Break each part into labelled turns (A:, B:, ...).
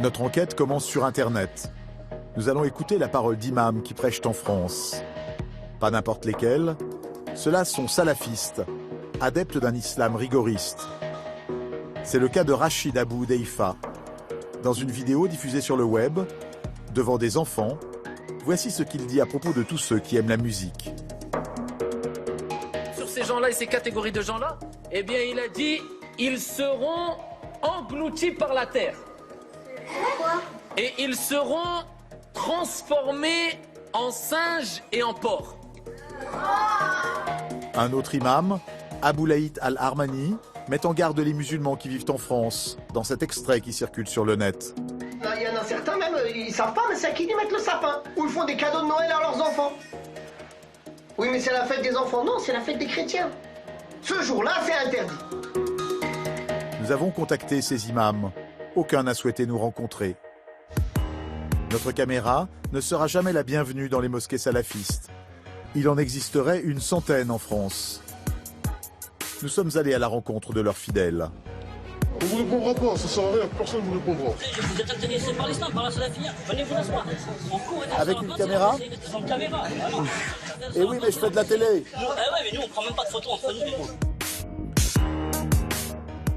A: Notre enquête commence sur Internet. Nous allons écouter la parole d'imams qui prêchent en France. Pas n'importe lesquels, ceux-là sont salafistes, adeptes d'un islam rigoriste. C'est le cas de Rachid Abou Deifa. Dans une vidéo diffusée sur le web, devant des enfants, voici ce qu'il dit à propos de tous ceux qui aiment la musique.
B: Sur ces gens-là et ces catégories de gens-là, eh bien il a dit, ils seront engloutis par la terre. Et ils seront transformés en singes et en porcs.
A: Un autre imam, Aboulaït Al-Armani, met en garde les musulmans qui vivent en France, dans cet extrait qui circule sur le net.
C: Il y en a certains même, ils savent pas, mais c'est à qui ils mettent le sapin. Ou ils font des cadeaux de Noël à leurs enfants. Oui, mais c'est la fête des enfants. Non, c'est la fête des chrétiens. Ce jour-là, c'est interdit.
A: Nous avons contacté ces imams. Aucun n'a souhaité nous rencontrer. Notre caméra ne sera jamais la bienvenue dans les mosquées salafistes. Il en existerait une centaine en France. Nous sommes allés à la rencontre de leurs fidèles.
D: On vous répondra pas, ça sert à rien, personne ne vous répondra.
E: Vous êtes intéressé par l'islam, par la salafia, venez vous asseoir.
A: Avec une caméra ?
E: Sans caméra, voilà.
A: Eh oui, mais je fais de la télé.
E: Ouais, mais nous on prend même pas de photos entre nous.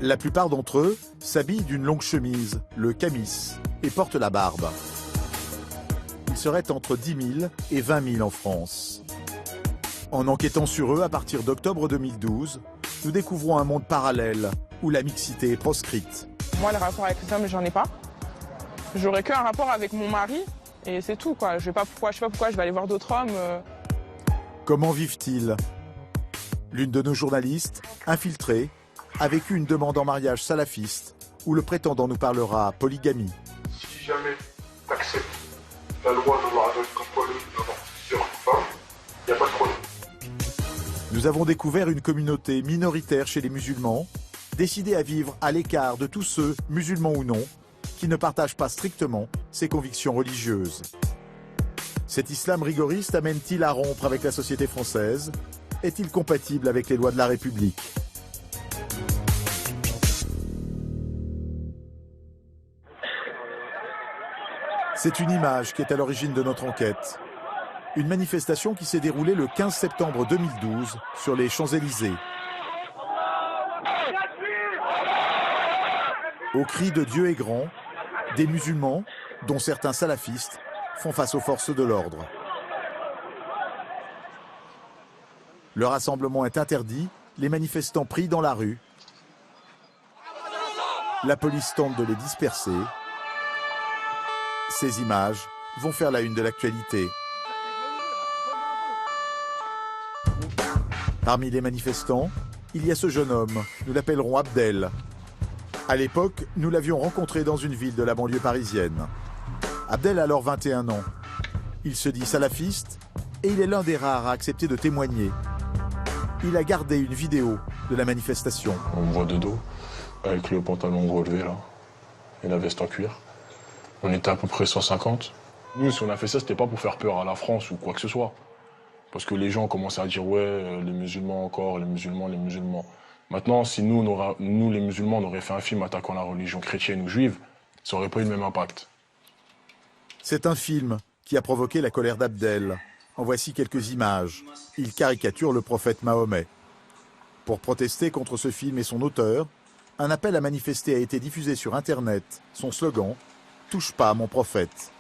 A: La plupart d'entre eux s'habillent d'une longue chemise, le camis, et portent la barbe. Ils seraient entre 10 000 et 20 000 en France. En enquêtant sur eux à partir d'octobre 2012, nous découvrons un monde parallèle où la mixité est proscrite.
F: Moi, le rapport avec les hommes, j'en ai pas. J'aurais qu'un rapport avec mon mari et c'est tout, quoi. Je sais pas pourquoi je vais aller voir d'autres hommes.
A: Comment vivent-ils? L'une de nos journalistes, infiltrée, a vécu une demande en mariage salafiste où le prétendant nous parlera polygamie.
D: Si jamais tu acceptes la loi d'Allah comme quoi d'avoir plusieurs femmes, il n'y a pas de problème.
A: Nous avons découvert une communauté minoritaire chez les musulmans, décidée à vivre à l'écart de tous ceux, musulmans ou non, qui ne partagent pas strictement ses convictions religieuses. Cet islam rigoriste amène-t-il à rompre avec la société française? Est-il compatible avec les lois de la République? C'est une image qui est à l'origine de notre enquête. Une manifestation qui s'est déroulée le 15 septembre 2012 sur les Champs-Élysées. Au cri de Dieu est grand, des musulmans, dont certains salafistes, font face aux forces de l'ordre. Le rassemblement est interdit, les manifestants prient dans la rue. La police tente de les disperser. Ces images vont faire la une de l'actualité. Parmi les manifestants, il y a ce jeune homme, nous l'appellerons Abdel. À l'époque, nous l'avions rencontré dans une ville de la banlieue parisienne. Abdel a alors 21 ans. Il se dit salafiste et il est l'un des rares à accepter de témoigner. Il a gardé une vidéo de la manifestation.
G: On me voit de dos, avec le pantalon relevé là, et la veste en cuir. On était à peu près 150. Nous, si on a fait ça, c'était pas pour faire peur à la France ou quoi que ce soit. Parce que les gens commençaient à dire, ouais, les musulmans encore, les musulmans, les musulmans. Maintenant, si nous, les musulmans, on aurait fait un film attaquant la religion chrétienne ou juive, ça aurait pas eu le même impact.
A: C'est un film qui a provoqué la colère d'Abdel. En voici quelques images. Il caricature le prophète Mahomet. Pour protester contre ce film et son auteur, un appel à manifester a été diffusé sur Internet. Son slogan, « Touche pas à mon prophète ».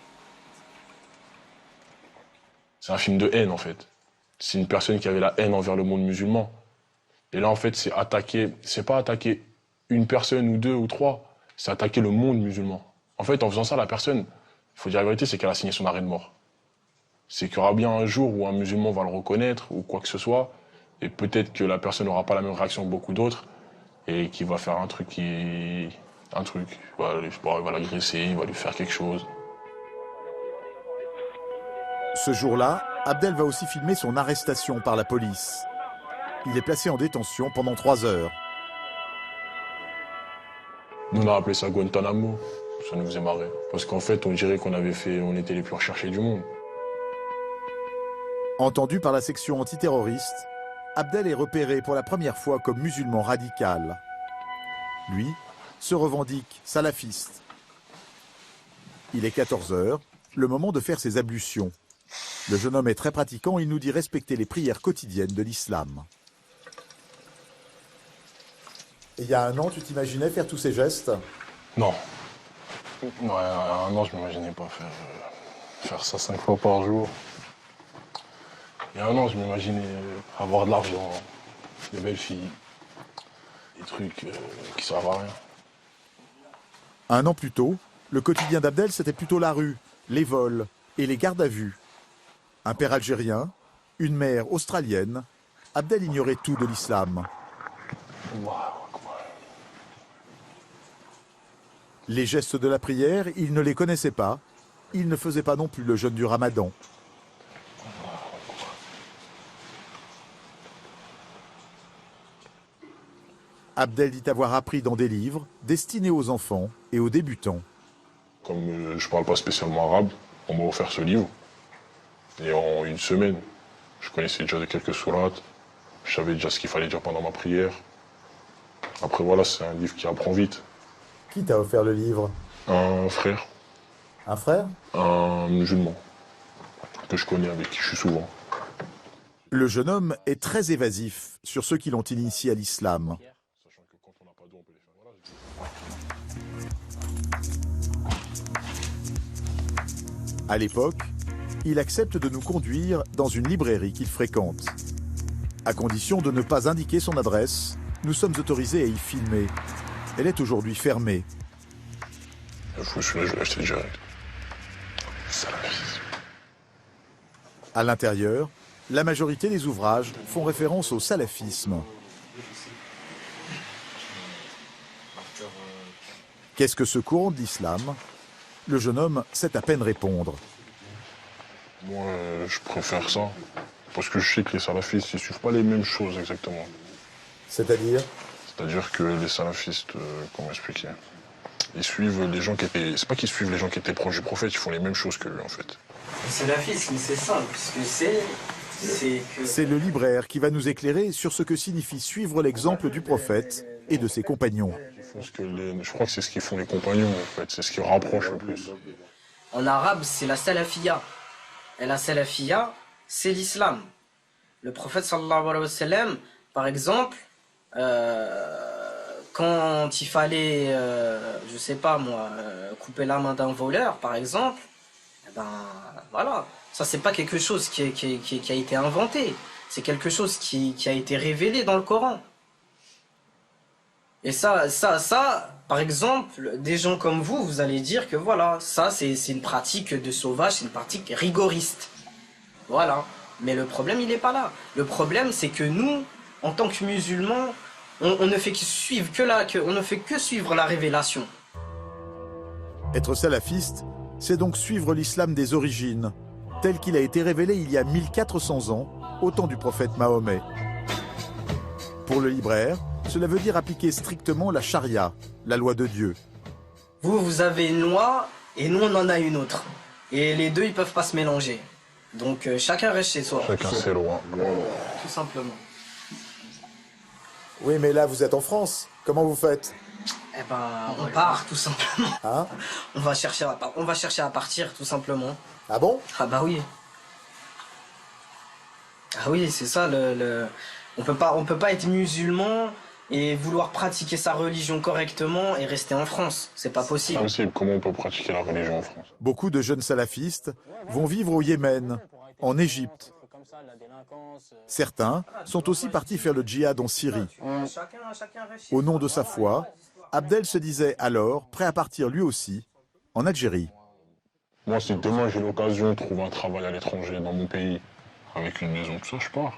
G: C'est un film de haine, en fait. C'est une personne qui avait la haine envers le monde musulman. Et là, en fait, c'est pas attaquer une personne ou deux ou trois, c'est attaquer le monde musulman. En fait, en faisant ça, la personne, il faut dire la vérité, c'est qu'elle a signé son arrêt de mort. C'est qu'il y aura bien un jour où un musulman va le reconnaître ou quoi que ce soit, et peut-être que la personne n'aura pas la même réaction que beaucoup d'autres, et qu'il va faire un truc, il va l'agresser, il va lui faire quelque chose.
A: Ce jour-là, Abdel va aussi filmer son arrestation par la police. Il est placé en détention pendant 3 heures.
G: Nous, on a appelé ça Guantanamo. Ça nous faisait marrer. Parce qu'en fait, on dirait on était les plus recherchés du monde.
A: Entendu par la section antiterroriste, Abdel est repéré pour la première fois comme musulman radical. Lui se revendique salafiste. Il est 14 h, le moment de faire ses ablutions. Le jeune homme est très pratiquant, il nous dit respecter les prières quotidiennes de l'islam. Et il y a un an, tu t'imaginais faire tous ces gestes?
G: Non. Non, il y a un an, je ne m'imaginais pas faire ça 5 fois par jour. Il y a un an, je m'imaginais avoir de l'argent, des belles filles, des trucs qui servent à rien.
A: Un an plus tôt, le quotidien d'Abdel, c'était plutôt la rue, les vols et les gardes à vue. Un père algérien, une mère australienne, Abdel ignorait tout de l'islam. Les gestes de la prière, il ne les connaissait pas. Il ne faisait pas non plus le jeûne du Ramadan. Abdel dit avoir appris dans des livres destinés aux enfants et aux débutants.
G: Comme je ne parle pas spécialement arabe, on m'a offert ce livre. Et en une semaine, je connaissais déjà quelques sourates. Je savais déjà ce qu'il fallait dire pendant ma prière. Après voilà, c'est un livre qui apprend vite.
A: Qui t'a offert le livre?
G: Un frère.
A: Un frère?
G: Un musulman que je connais, avec qui je suis souvent.
A: Le jeune homme est très évasif sur ceux qui l'ont initié à l'islam. À l'époque, il accepte de nous conduire dans une librairie qu'il fréquente. À condition de ne pas indiquer son adresse, nous sommes autorisés à y filmer. Elle est aujourd'hui fermée.
G: Celui-là, je vais l'acheter direct.
A: À l'intérieur, la majorité des ouvrages font référence au salafisme. Qu'est-ce que ce courant de l'islam? Le jeune homme sait à peine répondre.
G: Moi, je préfère ça. Parce que je sais que les salafistes, ils suivent pas les mêmes choses exactement.
A: C'est-à-dire?
G: C'est-à-dire que les salafistes, comment expliquer? Ils suivent les gens qui étaient... C'est pas qu'ils suivent les gens qui étaient proches du prophète, ils font les mêmes choses que lui, en fait.
H: Le salafisme, c'est simple, puisque
A: c'est le libraire qui va nous éclairer sur ce que signifie suivre l'exemple du prophète et de ses compagnons.
G: Je crois que c'est ce qu'ils font les compagnons, en fait. C'est ce qui rapproche le plus.
H: En arabe, c'est la salafia. Et la salafia, c'est l'islam. Le prophète sallallahu alayhi wa sallam, par exemple, quand il fallait, je sais pas moi, couper la main d'un voleur, par exemple, ben voilà, ça c'est pas quelque chose qui a été inventé, c'est quelque chose qui a été révélé dans le Coran. Et ça, par exemple, des gens comme vous, vous allez dire que voilà, ça c'est une pratique de sauvage, c'est une pratique rigoriste. Voilà. Mais le problème, il n'est pas là. Le problème, c'est que nous, en tant que musulmans, on ne fait que suivre on ne fait que suivre la révélation.
A: Être salafiste, c'est donc suivre l'islam des origines, tel qu'il a été révélé il y a 1400 ans, au temps du prophète Mahomet. Pour le libraire, cela veut dire appliquer strictement la charia, la loi de Dieu.
H: Vous avez une loi, et nous, on en a une autre. Et les deux, ils ne peuvent pas se mélanger. Donc, chacun reste chez soi.
G: Chacun ses lois.
H: Tout simplement.
A: Oui, mais là, vous êtes en France. Comment vous faites?
H: Eh ben, on part, tout simplement.
A: Hein?
H: On va chercher à partir, tout simplement.
A: Ah bon?
H: Ah bah oui. Ah oui, c'est ça, on peut pas être musulman et vouloir pratiquer sa religion correctement et rester en France. C'est pas possible.
G: C'est impossible. Comment on peut pratiquer la religion en France?
A: Beaucoup de jeunes salafistes vont vivre au Yémen, en Égypte. Certains sont aussi partis faire le djihad en Syrie. Au nom de sa foi, Abdel se disait alors prêt à partir lui aussi en Algérie.
G: Moi, si demain j'ai l'occasion de trouver un travail à l'étranger, dans mon pays, avec une maison, tout ça, je pars.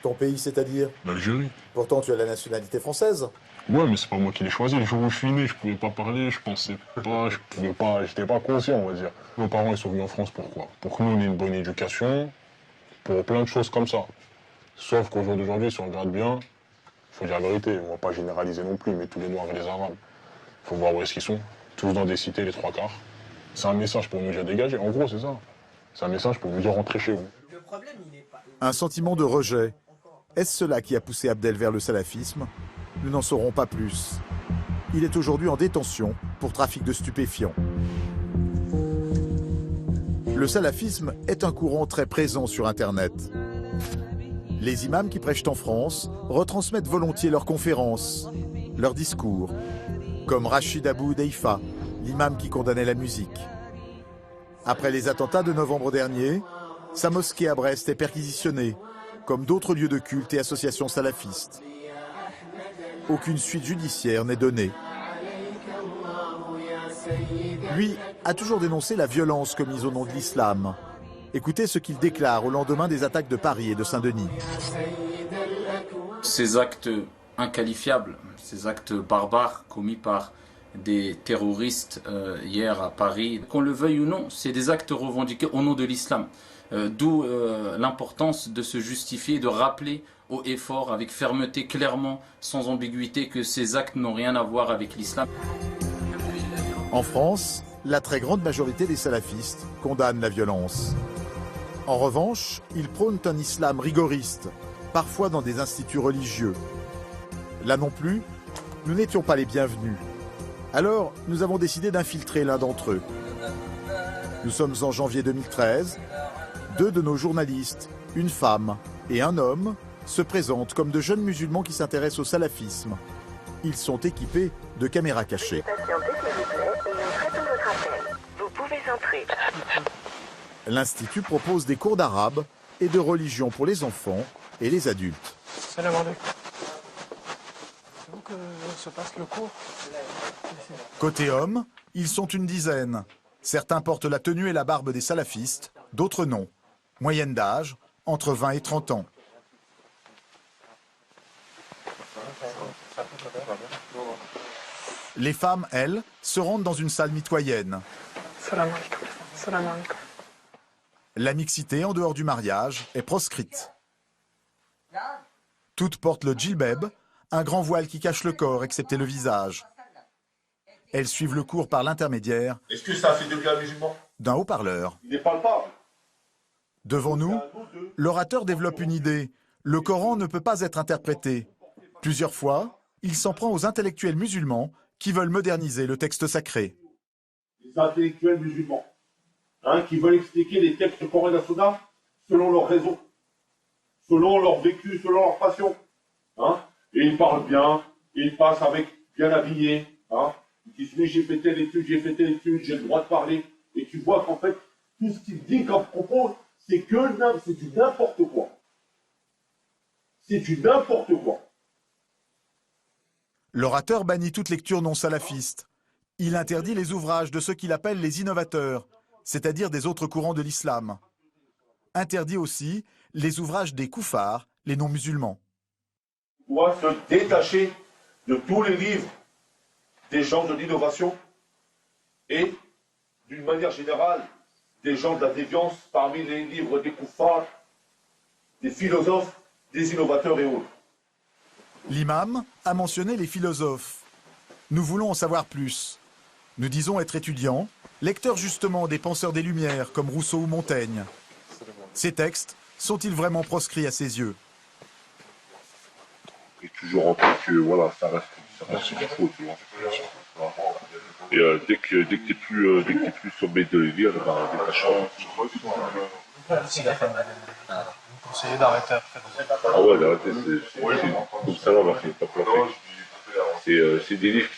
A: Ton pays, c'est-à-dire?
G: L'Algérie.
A: Pourtant, tu as la nationalité française.
G: Ouais, mais c'est pas moi qui l'ai choisi. Le jour où je suis né, je pouvais pas parler, je pensais pas, j'étais pas conscient, on va dire. Nos parents, ils sont venus en France, pourquoi? Pour que nous, on ait une bonne éducation, pour plein de choses comme ça. Sauf qu'au jour d'aujourd'hui, si on regarde bien, il faut dire la vérité, on va pas généraliser non plus, mais tous les Noirs et les Arabes, il faut voir où est-ce qu'ils sont. Tous dans des cités, les trois quarts. C'est un message pour nous dire dégager, en gros, c'est ça. C'est un message pour nous dire rentrer chez vous.
A: Un sentiment de rejet. Est-ce cela qui a poussé Abdel vers le salafisme? Nous n'en saurons pas plus. Il est aujourd'hui en détention pour trafic de stupéfiants. Le salafisme est un courant très présent sur Internet. Les imams qui prêchent en France retransmettent volontiers leurs conférences, leurs discours, comme Rachid Abou Deifa, l'imam qui condamnait la musique. Après les attentats de novembre dernier, sa mosquée à Brest est perquisitionnée, comme d'autres lieux de culte et associations salafistes. Aucune suite judiciaire n'est donnée. Lui a toujours dénoncé la violence commise au nom de l'islam. Écoutez ce qu'il déclare au lendemain des attaques de Paris et de Saint-Denis.
I: Ces actes inqualifiables, ces actes barbares commis par des terroristes hier à Paris, qu'on le veuille ou non, c'est des actes revendiqués au nom de l'islam. D'où l'importance de se justifier, de rappeler haut et fort, avec fermeté, clairement, sans ambiguïté, que ces actes n'ont rien à voir avec l'islam.
A: En France, la très grande majorité des salafistes condamnent la violence. En revanche, ils prônent un islam rigoriste, parfois dans des instituts religieux. Là non plus, nous n'étions pas les bienvenus. Alors, nous avons décidé d'infiltrer l'un d'entre eux. Nous sommes en janvier 2013. 2 de nos journalistes, une femme et un homme, se présentent comme de jeunes musulmans qui s'intéressent au salafisme. Ils sont équipés de caméras cachées. L'Institut propose des cours d'arabe et de religion pour les enfants et les adultes.
F: Salam alaikum. C'est où que se passe le cours?
A: Côté hommes, ils sont une dizaine. Certains portent la tenue et la barbe des salafistes, d'autres non. Moyenne d'âge, entre 20 et 30 ans. Les femmes, elles, se rendent dans une salle mitoyenne.
F: Salam alaikum. Salam alaikum.
A: La mixité en dehors du mariage est proscrite. Toutes portent le djilbab, un grand voile qui cache le corps excepté le visage. Elles suivent le cours par l'intermédiaire
D: Est-ce que ça, c'est devenu un musulman?
A: d'un haut-parleur.
D: Il n'est pas le pas.
A: Devant nous, l'orateur développe une idée. Le Coran ne peut pas être interprété. Plusieurs fois, il s'en prend aux intellectuels musulmans qui veulent moderniser le texte sacré.
D: Les intellectuels musulmans, qui veulent expliquer les textes du Coran et de la Sunna selon leur raison, selon leur vécu, selon leur passion. Et ils parlent bien, et ils passent avec bien habillés. Ils disent, oui, j'ai fait telle étude, j'ai le droit de parler. Et tu vois qu'en fait, tout ce qu'il dit comme propos, c'est du n'importe quoi. C'est du n'importe quoi.
A: L'orateur bannit toute lecture non salafiste. Il interdit les ouvrages de ceux qu'il appelle les innovateurs, c'est-à-dire des autres courants de l'islam. Interdit aussi les ouvrages des koufars, les non-musulmans.
D: On doit se détacher de tous les livres des gens de l'innovation et, d'une manière générale, des gens de la déviance parmi les livres des koufars, des philosophes, des innovateurs et autres.
A: L'imam a mentionné les philosophes. Nous voulons en savoir plus. Nous disons être étudiants, lecteurs justement des penseurs des Lumières comme Rousseau ou Montaigne. Ces textes sont-ils vraiment proscrits à ses yeux?
D: Et toujours en tant que, voilà, ça reste une faute, tu vois. Et dès que t'es plus sommé de les lire, détachant.
J: Vous conseillez d'arrêter après.
D: Ah ouais, d'arrêter, c'est comme ça, là, on va finir par planter. C'est des livres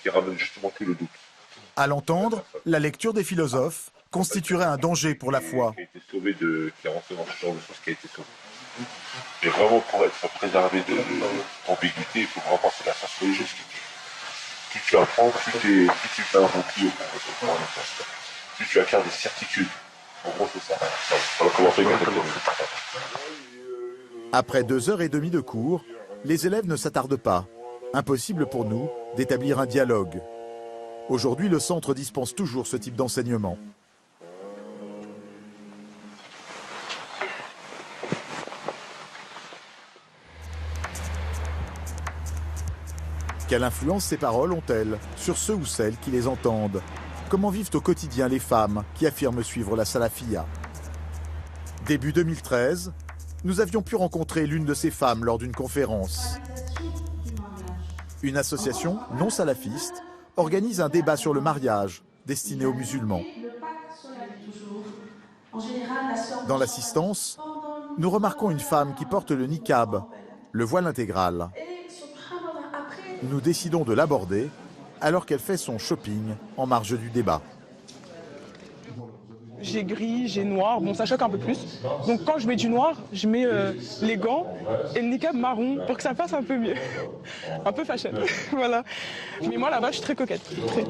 D: qui ramènent justement tout le doute.
A: À l'entendre, la lecture des philosophes constituerait un danger pour la foi.
D: Qui a été sauvé qui est rentré dans ce genre de choses qui a été sauvé. Mais vraiment, pour être préservé d'ambiguïté, il faut vraiment penser à la science religieuse. Plus tu apprends, plus tu fais un rempli, plus tu acquiers des certitudes. En gros, c'est ça. On va commencer avec
A: Après 2h30 de cours, les élèves ne s'attardent pas. Impossible pour nous d'établir un dialogue. Aujourd'hui, le centre dispense toujours ce type d'enseignement. Quelle influence ces paroles ont-elles sur ceux ou celles qui les entendent? Comment vivent au quotidien les femmes qui affirment suivre la salafia? Début 2013, nous avions pu rencontrer l'une de ces femmes lors d'une conférence. Une association non salafiste organise un débat sur le mariage destiné aux musulmans. Dans l'assistance, nous remarquons une femme qui porte le niqab, le voile intégral. Nous décidons de l'aborder alors qu'elle fait son shopping en marge du débat.
F: J'ai gris, j'ai noir, bon ça choque un peu plus. Donc quand je mets du noir, je mets les gants et le niqab marron pour que ça passe un peu mieux. Un peu fashion, voilà. Mais moi là-bas je suis très coquette. Très.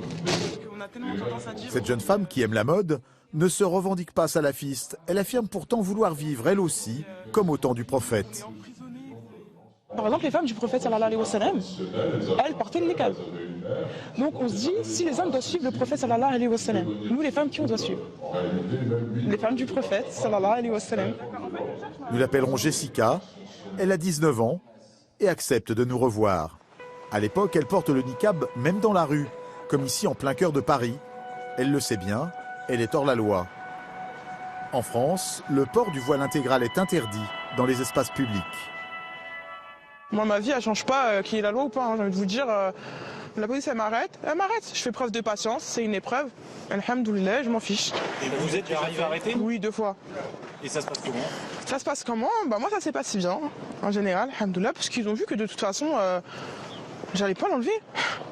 A: Cette jeune femme qui aime la mode ne se revendique pas salafiste. Elle affirme pourtant vouloir vivre elle aussi comme au temps du prophète.
F: Par exemple, les femmes du prophète sallallahu alayhi wa sallam, elles portaient le niqab. Donc on se dit, si les hommes doivent suivre le prophète sallallahu alayhi wa sallam, nous les femmes, qui on doit suivre? Les femmes du prophète sallallahu alayhi wa sallam.
A: Nous l'appellerons Jessica, elle a 19 ans et accepte de nous revoir. À l'époque, elle porte le niqab même dans la rue, comme ici en plein cœur de Paris. Elle le sait bien, elle est hors la loi. En France, le port du voile intégral est interdit dans les espaces publics.
F: Moi, ma vie, elle change pas qu'il y ait la loi ou pas. Hein. J'ai envie de vous dire, la police, elle m'arrête. Je fais preuve de patience, c'est une épreuve. Alhamdoulilah, je m'en fiche.
K: Et vous êtes arrivé à arrêter?
F: Oui, 2 fois.
K: Et ça se passe comment?
F: Ça se passe comment? Bah moi, ça s'est pas si bien, en général, alhamdoulilah, parce qu'ils ont vu que de toute façon, j'allais pas l'enlever.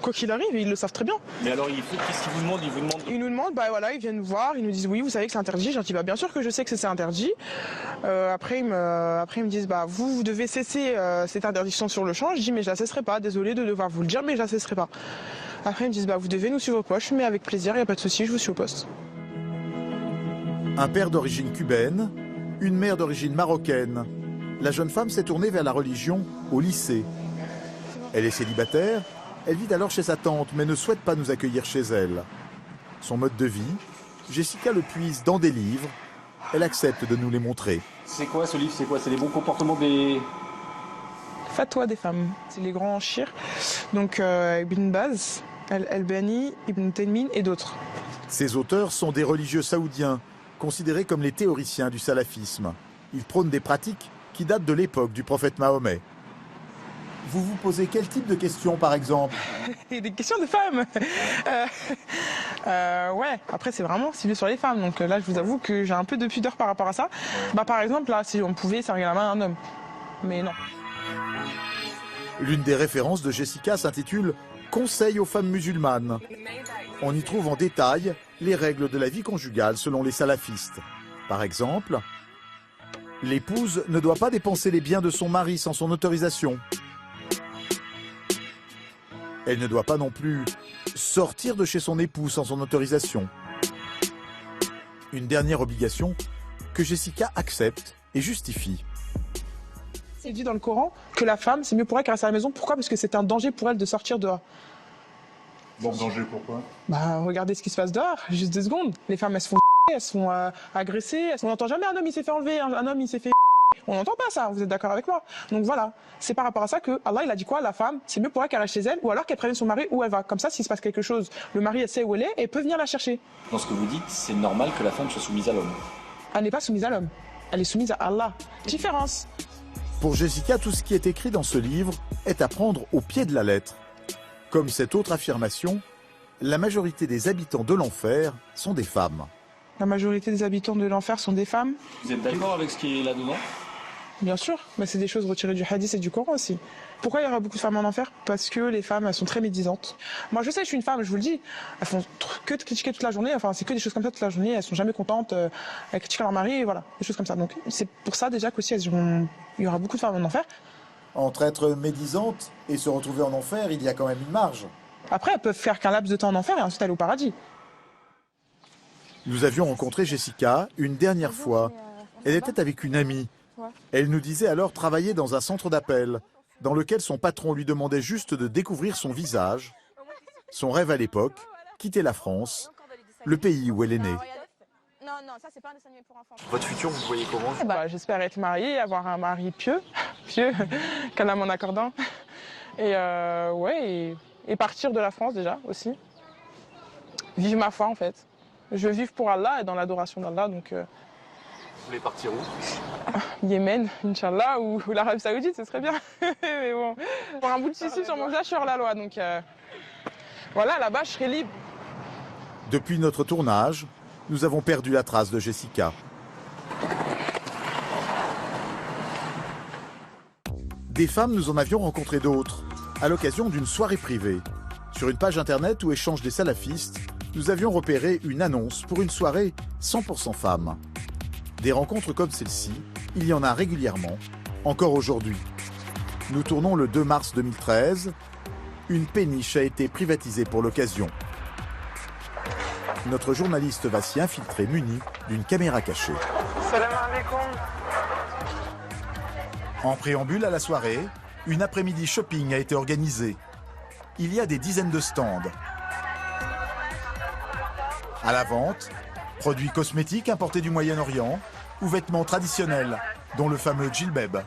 F: Quoi qu'il arrive, ils le savent très bien.
K: Mais alors, qu'est-ce qu'ils vous demandent? Ils
F: nous demandent, bah voilà, ils viennent nous voir, ils nous disent oui, vous savez que c'est interdit. Je leur dis, bah bien sûr que je sais que c'est interdit. Après, ils me disent, bah vous devez cesser cette interdiction sur le champ. Je dis, mais je la cesserai pas, désolé de devoir vous le dire, mais je la cesserai pas. Après, ils me disent, bah vous devez nous suivre au poste, mais avec plaisir, il n'y a pas de souci, je vous suis au poste.
A: Un père d'origine cubaine, une mère d'origine marocaine. La jeune femme s'est tournée vers la religion au lycée. Elle est célibataire, elle vit alors chez sa tante, mais ne souhaite pas nous accueillir chez elle. Son mode de vie, Jessica le puise dans des livres, elle accepte de nous les montrer.
K: C'est quoi ce livre? C'est quoi? C'est les bons comportements des...
F: Fatwa des femmes, c'est les grands chirs. Donc Ibn Baz, Al-Albani, Ibn Taymin et d'autres.
A: Ces auteurs sont des religieux saoudiens, considérés comme les théoriciens du salafisme. Ils prônent des pratiques qui datent de l'époque du prophète Mahomet. Vous vous posez quel type de questions, par exemple?
F: Des questions de femmes. Ouais, après c'est vraiment ciblé sur les femmes. Donc là, je vous avoue que j'ai un peu de pudeur par rapport à ça. Bah, par exemple, là, si on pouvait serrer la main à un homme. Mais non.
A: L'une des références de Jessica s'intitule « Conseil aux femmes musulmanes ». On y trouve en détail les règles de la vie conjugale selon les salafistes. Par exemple, l'épouse ne doit pas dépenser les biens de son mari sans son autorisation. Elle ne doit pas non plus sortir de chez son époux sans son autorisation. Une dernière obligation que Jessica accepte et justifie.
F: C'est dit dans le Coran que la femme, c'est mieux pour elle qu'elle reste à la maison. Pourquoi? Parce que c'est un danger pour elle de sortir dehors.
K: Bon, danger pourquoi?
F: Bah, regardez ce qui se passe dehors, juste 2 secondes. Les femmes, elles se font elles sont agressées. On n'entend jamais un homme, il s'est fait enlever, un homme, il s'est fait... On n'entend pas ça, vous êtes d'accord avec moi? Donc voilà, c'est par rapport à ça que Allah il a dit quoi? La femme, c'est mieux pour elle qu'elle reste chez elle ou alors qu'elle prévienne son mari où elle va. Comme ça, s'il se passe quelque chose, le mari elle sait où elle est et peut venir la chercher.
K: Dans ce que vous dites, c'est normal que la femme soit soumise à l'homme.
F: Elle n'est pas soumise à l'homme, elle est soumise à Allah. Différence.
A: Pour Jessica, tout ce qui est écrit dans ce livre est à prendre au pied de la lettre. Comme cette autre affirmation, la majorité des habitants de l'enfer sont des femmes.
F: La majorité des habitants de l'enfer sont des femmes.
K: Vous êtes d'accord avec ce qui est là-dedans?
F: Bien sûr, mais c'est des choses retirées du hadith et du Coran aussi. Pourquoi il y aura beaucoup de femmes en enfer? Parce que les femmes, elles sont très médisantes. Moi, je sais, je suis une femme, je vous le dis. Elles font que de critiquer toute la journée. Enfin, c'est que des choses comme ça toute la journée. Elles sont jamais contentes. Elles critiquent leur mari, et voilà, des choses comme ça. Donc, c'est pour ça déjà qu'aussi, il y aura beaucoup de femmes en enfer.
A: Entre être médisante et se retrouver en enfer, il y a quand même une marge.
F: Après, elles peuvent faire qu'un laps de temps en enfer et ensuite aller au paradis.
A: Nous avions rencontré Jessica une dernière fois. Elle était avec une amie. Elle nous disait alors travailler dans un centre d'appel, dans lequel son patron lui demandait juste de découvrir son visage. Son rêve à l'époque, quitter la France, le pays où elle est née.
J: Votre futur, vous le voyez comment?
F: J'espère être mariée, avoir un mari pieux, qu'Allah m'en accorde un. Et partir de la France déjà aussi. Vivre ma foi en fait. Je veux vivre pour Allah et dans l'adoration d'Allah. Donc,
J: Vous voulez partir où?
F: Yémen, Inch'Allah, ou l'Arabie Saoudite, ce serait bien. Mais bon, pour un bout de tissu sur mon visage, je suis hors la loi. Donc voilà, là-bas, je serai libre.
A: Depuis notre tournage, nous avons perdu la trace de Jessica. Des femmes, nous en avions rencontré d'autres, à l'occasion d'une soirée privée. Sur une page internet où échangent des salafistes, nous avions repéré une annonce pour une soirée 100% femmes. Des rencontres comme celle-ci, il y en a régulièrement, encore aujourd'hui. Nous tournons le 2 mars 2013. Une péniche a été privatisée pour l'occasion. Notre journaliste va s'y infiltrer muni d'une caméra cachée.
L: Salam alaikum.
A: En préambule à la soirée, une après-midi shopping a été organisée. Il y a des dizaines de stands. À la vente, produits cosmétiques importés du Moyen-Orient ou vêtements traditionnels, dont le fameux djilbab.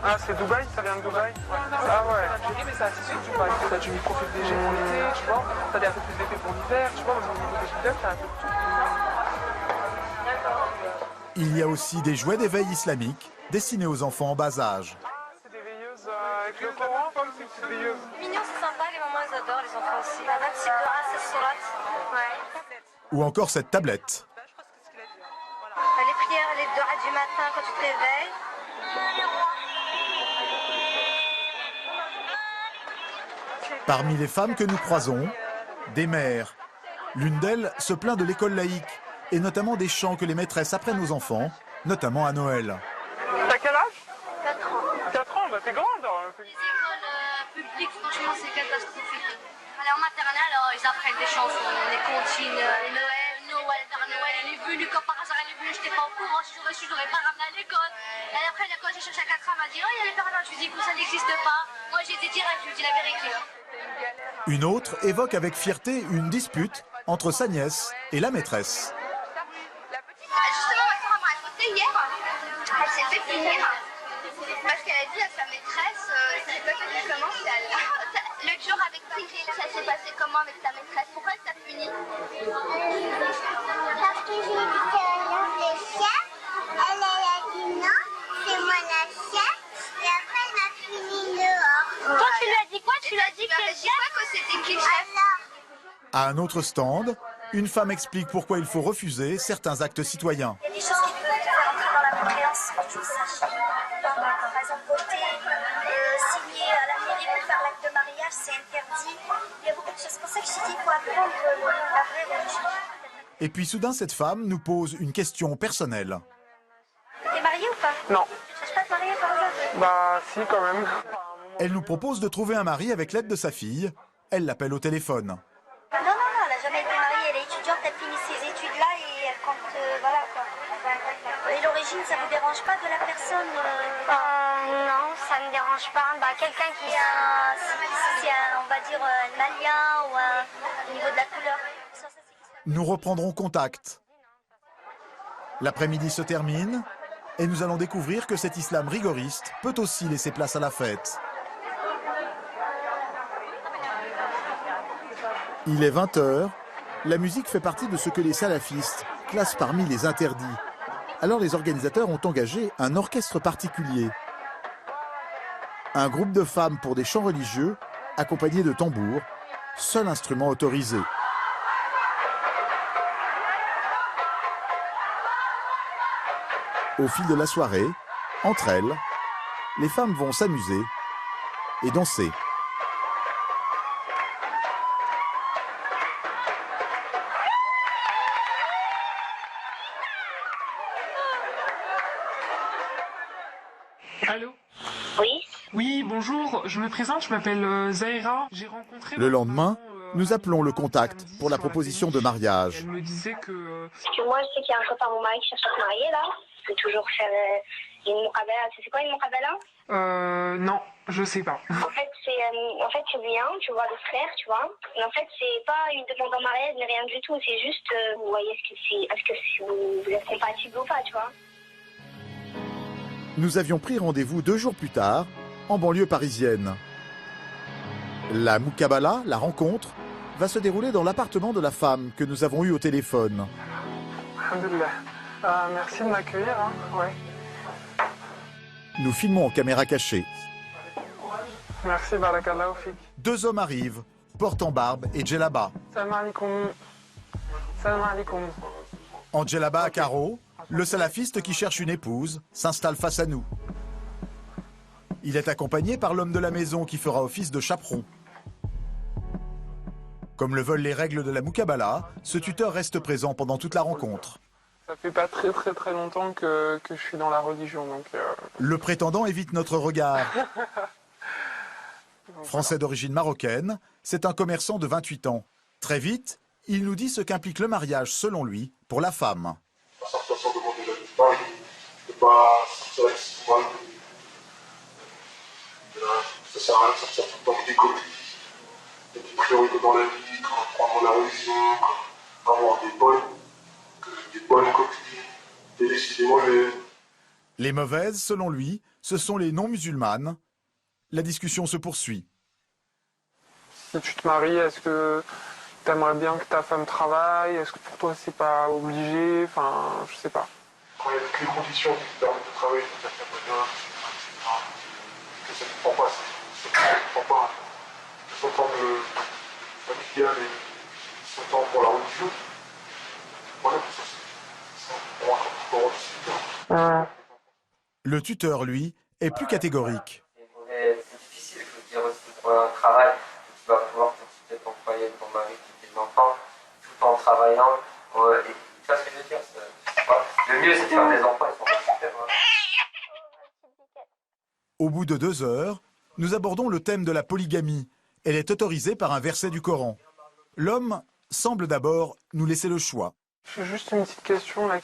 L: Ah, c'est Dubaï, ça vient de Dubaï. Ah ouais. J'ai dit, mais ça, c'est sûr, Dubaï. T'as du micro-fibre léger pour l'été, tu vois. T'as un peu plus d'épais pour l'hiver, tu vois. Au niveau des djilbabs, t'as un peu de tout.
A: Il y a aussi des jouets d'éveil islamique destinés aux enfants en bas âge.
L: C'est des veilleuses avec le Coran, comme c'est une petite veilleuse.
M: Mignon, c'est sympa, les mamans, ils adorent, les enfants aussi. La date, c'est Dora, c'est Solat. Ouais.
A: Ou encore cette tablette.
M: Les prières, les Dora du matin quand tu te réveilles.
A: Parmi les femmes que nous croisons, des mères. L'une d'elles se plaint de l'école laïque, et notamment des chants que les maîtresses apprennent aux enfants, notamment à Noël.
L: T'as quel âge?
M: 4 ans.
L: 4 ans, bah t'es grande.
M: Les écoles publiques, franchement, c'est catastrophique. Allez, en maternelle, alors, ils apprennent des chansons, les comptines, Noël, Père Noël, il est venu, comme par hasard, il est venu, j'étais pas au courant, si j'aurais su, je l'aurais pas ramené à l'école. Et après, quand j'ai cherché à 4 ans, elle m'a dit, oh, il y a les Père Noël, je lui dis, ça n'existe pas. Moi, j'ai été direct, je lui dis la vérité.
A: Une autre évoque avec fierté une dispute entre sa nièce et la maîtresse.
M: Justement, ma soeur m'a raconté hier, elle s'est fait punir parce qu'elle a dit à sa maîtresse, c'est pas que tu commences, le jour avec Tigri, ça s'est passé comment avec ta maîtresse? Pourquoi elle t'a puni?
N: Parce que j'ai dit que non, c'est chef, elle a dit non, c'est moi la chef, et après elle m'a puni dehors.
M: Toi, tu lui as dit quoi? Tu lui as dit que c'était qui le chef?
A: À un autre stand, une femme explique pourquoi il faut refuser certains actes citoyens.
N: Il y a des choses qui peuvent te faire entrer dans la mécréance, que tu le saches. Par exemple, voter, signer à la mairie pour faire l'acte de mariage, c'est interdit. Il y a beaucoup de choses. C'est pour ça que je dis qu'il faut apprendre la vraie religion.
A: Et puis soudain, cette femme nous pose une question personnelle.
M: T'es mariée ou pas?
L: Non.
M: Tu cherches pas à te marier par hasard?
L: Bah si, quand même.
A: Elle nous propose de trouver un mari avec l'aide de sa fille. Elle l'appelle au téléphone.
M: Non, elle n'a jamais été mariée, elle est étudiante, elle finit ses études là et elle compte, voilà quoi. Et l'origine, ça vous dérange pas de la personne
N: Non, ça me dérange pas. Bah, quelqu'un qui
M: si c'est on va dire un malien ou au niveau de la couleur.
A: Nous reprendrons contact. L'après-midi se termine et nous allons découvrir que cet islam rigoriste peut aussi laisser place à la fête. Il est 20h. La musique fait partie de ce que les salafistes classent parmi les interdits. Alors les organisateurs ont engagé un orchestre particulier. Un groupe de femmes pour des chants religieux, accompagnés de tambours, seul instrument autorisé. Au fil de la soirée, entre elles, les femmes vont s'amuser et danser.
L: Allô?
N: Oui.
L: Oui, bonjour, je me présente, je m'appelle Zahira. J'ai rencontré...
A: Le lendemain, nous appelons le contact pour la proposition de mariage.
L: Elle me disait que...
N: Parce que moi, je sais qu'il y a un copain à mon mari qui cherche à se marier, là. Je peux toujours faire une muqabala. C'est quoi une muqabala?
L: Non, je sais pas.
N: En fait, tu viens, tu vois le frère, tu vois. Mais en fait, c'est pas une demande en mariage, mais rien du tout. C'est juste, vous voyez est-ce que vous êtes compatible ou pas, tu vois.
A: Nous avions pris rendez-vous 2 jours plus tard, en banlieue parisienne. La muqabala, la rencontre, va se dérouler dans l'appartement de la femme que nous avons eue au téléphone.
L: Alhamdoulilah. Merci de m'accueillir, hein. Ouais.
A: Nous filmons en caméra cachée.
L: Merci, barakallahu fik.
A: 2 hommes arrivent, portant barbe et djellaba.
L: Salam alaikum. Salam alaikum.
A: En djellaba à carreaux, le salafiste qui cherche une épouse s'installe face à nous. Il est accompagné par l'homme de la maison qui fera office de chaperon. Comme le veulent les règles de la Moukabala, ce tuteur reste présent pendant toute la rencontre.
L: Ça fait pas très longtemps que je suis dans la religion, donc...
A: Le prétendant évite notre regard. Français d'origine marocaine, c'est un commerçant de 28 ans. Très vite, il nous dit ce qu'implique le mariage, selon lui, pour la femme.
D: Ça sert à rien de sortir tout le temps des copies, des priorités dans la vie, prendre la religion, avoir des bonnes copies, et décider mauvaises.
A: Les mauvaises, selon lui, ce sont les non-musulmanes. La discussion se poursuit.
L: Si tu te maries, est-ce que tu aimerais bien que ta femme travaille? Est-ce que pour toi c'est pas obligé? Enfin, je sais pas.
D: Quand il y a toutes les conditions qui te permettent de travailler, c'est-à-dire qu'il y a pas d'heure, que ça ne prend pas, ça ne prend pas son temps familial et son temps pour la religion. Voilà, ça on va
A: Le tuteur, lui, est plus catégorique.
O: C'est difficile, je veux dire, aussi pour un travail, tu vas pouvoir t'occuper de ton foyer, de ton mari, de tes enfants, tout en travaillant. Et tu vois ce que je veux dire, le mieux c'est de faire des enfants, ils sont pas super.
A: Au bout de 2 heures, nous abordons le thème de la polygamie. Elle est autorisée par un verset du Coran. L'homme semble d'abord nous laisser le choix.
L: J'ai juste une petite question là.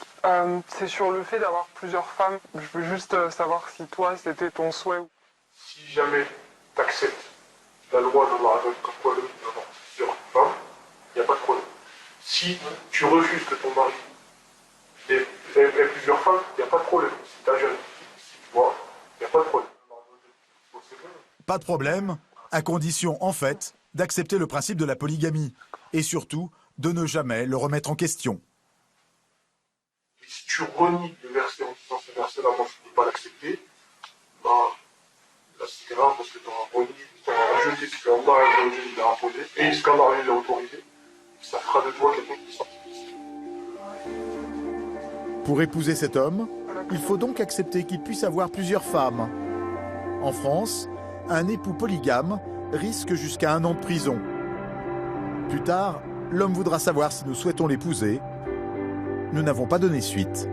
L: C'est sur le fait d'avoir plusieurs femmes. Je veux juste savoir si toi c'était ton souhait.
D: Si jamais tu acceptes la loi d'Allah comme quoi l'homme doit avoir plusieurs femmes, il n'y a pas de problème. Si tu refuses que ton mari ait plusieurs femmes, il n'y a pas de problème. Si tu as jeune, si tu vois, il n'y a pas de problème.
A: Pas de problème, à condition, en fait, d'accepter le principe de la polygamie. Et surtout, de ne jamais le remettre en question.
D: Et si tu renies le verset en disant ce verset-là, moi je ne peux pas l'accepter, bah, là c'est grave parce que tu as rejeté ce qu'Allah a imposé et ce qu'Allah a autorisé. Ça fera de toi quelqu'un qui sort.
A: Pour épouser cet homme, il faut donc accepter qu'il puisse avoir plusieurs femmes. En France, un époux polygame risque jusqu'à 1 an de prison. Plus tard, l'homme voudra savoir si nous souhaitons l'épouser. Nous n'avons pas donné suite.